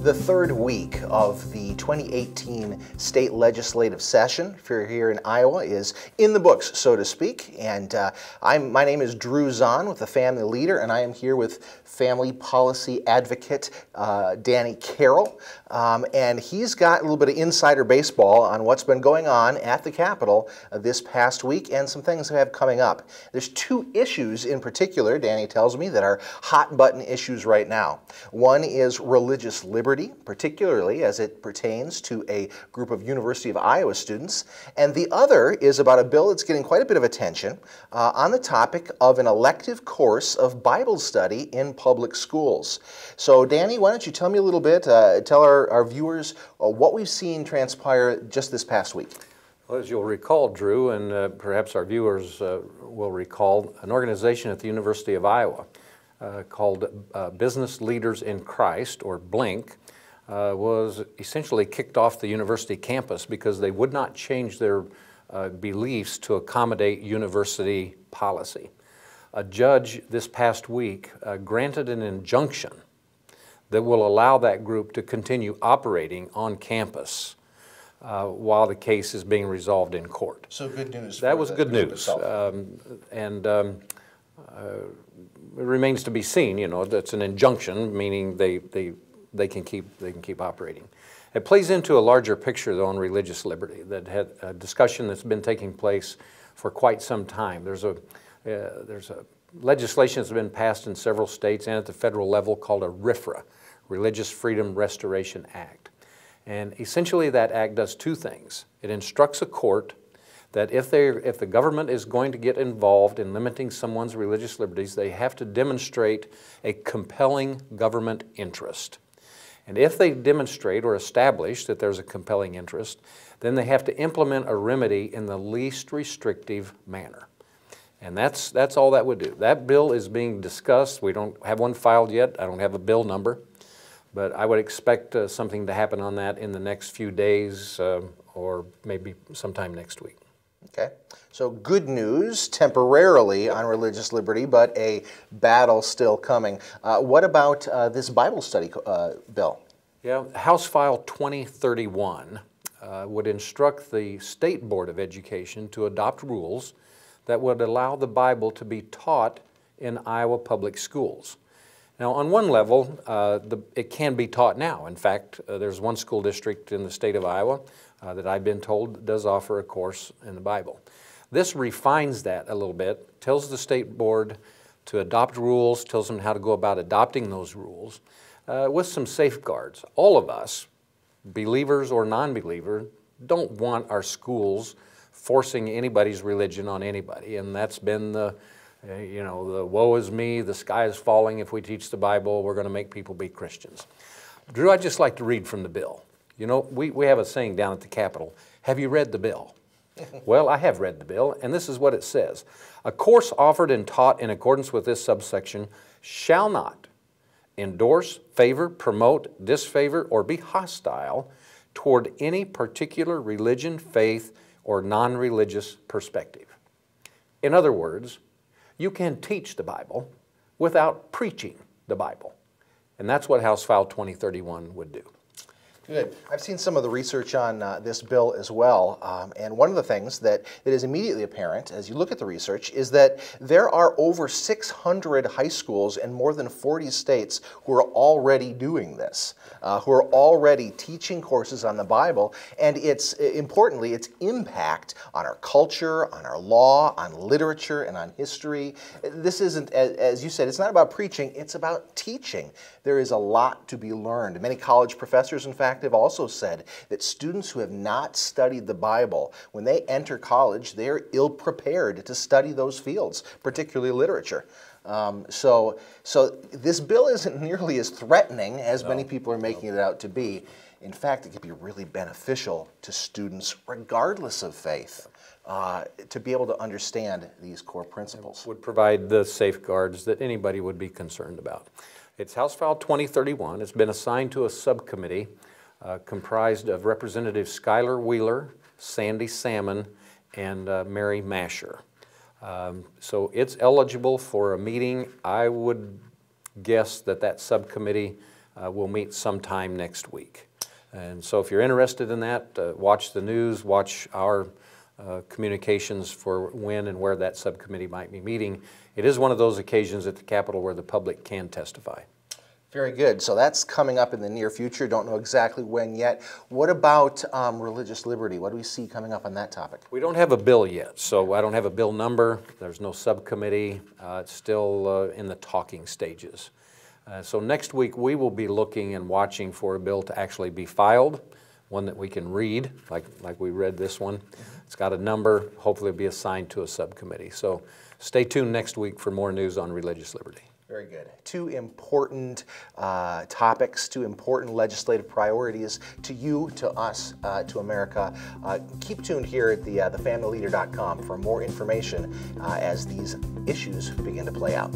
The third week of the 2018 state legislative session for here in Iowa is in the books, so to speak. And my name is Drew Zahn with the Family Leader, and I am here with family policy advocate Danny Carroll. And he's got a little bit of insider baseball on what's been going on at the Capitol this past week and some things that have coming up. There's two issues in particular, Danny tells me, that are hot button issues right now. One is religious liberty, particularly as it pertains to a group of University of Iowa students. And the other is about a bill that's getting quite a bit of attention on the topic of an elective course of Bible study in public schools. So Danny, why don't you tell me a little bit, tell our viewers what we've seen transpire just this past week. Well, as you'll recall, Drew, and perhaps our viewers will recall, an organization at the University of Iowa called Business Leaders in Christ, or BLINK, was essentially kicked off the university campus because they would not change their beliefs to accommodate university policy. A judge this past week granted an injunction that will allow that group to continue operating on campus while the case is being resolved in court. So good news. That was good news. It remains to be seen. You know, that's an injunction, meaning they can keep operating. It plays into a larger picture, though, on religious liberty that had a discussion that's been taking place for quite some time. There's a legislation that's been passed in several states and at the federal level called a RFRA, Religious Freedom Restoration Act. And essentially that act does two things. It instructs a court that if the government is going to get involved in limiting someone's religious liberties, they have to demonstrate a compelling government interest. And if they demonstrate or establish that there's a compelling interest, then they have to implement a remedy in the least restrictive manner. And that's all that would do. That bill is being discussed. We don't have one filed yet. I don't have a bill number. But I would expect something to happen on that in the next few days or maybe sometime next week. Okay, so good news temporarily on religious liberty, but a battle still coming. What about this Bible study bill? Yeah, House File 2031 would instruct the State Board of Education to adopt rules that would allow the Bible to be taught in Iowa public schools. Now, on one level, it can be taught now. In fact, there's one school district in the state of Iowa that I've been told does offer a course in the Bible. This refines that a little bit, tells the state board to adopt rules, tells them how to go about adopting those rules with some safeguards. All of us, believers or non-believers, don't want our schools forcing anybody's religion on anybody, and that's been the woe is me, the sky is falling if we teach the Bible, we're going to make people be Christians. Drew, I'd just like to read from the bill. You know, we have a saying down at the Capitol, have you read the bill? Well, I have read the bill, and this is what it says. A course offered and taught in accordance with this subsection shall not endorse, favor, promote, disfavor, or be hostile toward any particular religion, faith, or non-religious perspective. In other words, you can teach the Bible without preaching the Bible. And that's what House File 2031 would do. Good. I've seen some of the research on this bill as well, and one of the things that is immediately apparent as you look at the research is that there are over 600 high schools in more than 40 states who are already doing this, who are already teaching courses on the Bible, and importantly, its impact on our culture, on our law, on literature, and on history. This isn't, as you said, it's not about preaching, it's about teaching. There is a lot to be learned. Many college professors, in fact, have also said that students who have not studied the Bible, when they enter college, they're ill-prepared to study those fields, particularly literature. So this bill isn't nearly as threatening as many people are making it out to be. In fact, it could be really beneficial to students, regardless of faith, to be able to understand these core principles. It would provide the safeguards that anybody would be concerned about. It's House File 2031. It's been assigned to a subcommittee comprised of Representatives Schuyler Wheeler, Sandy Salmon, and Mary Masher. So it's eligible for a meeting. I would guess that subcommittee will meet sometime next week. And so if you're interested in that, watch the news, watch our communications for when and where that subcommittee might be meeting. It is one of those occasions at the Capitol where the public can testify. Very good. So that's coming up in the near future. Don't know exactly when yet. What about religious liberty? What do we see coming up on that topic? We don't have a bill yet, so I don't have a bill number. There's no subcommittee. It's still in the talking stages. So next week we will be looking and watching for a bill to actually be filed, one that we can read, like we read this one. It's got a number, hopefully it'll be assigned to a subcommittee. So stay tuned next week for more news on religious liberty. Very good. Two important topics, two important legislative priorities to you, to us, to America. Keep tuned here at thefamilyleader.com for more information as these issues begin to play out.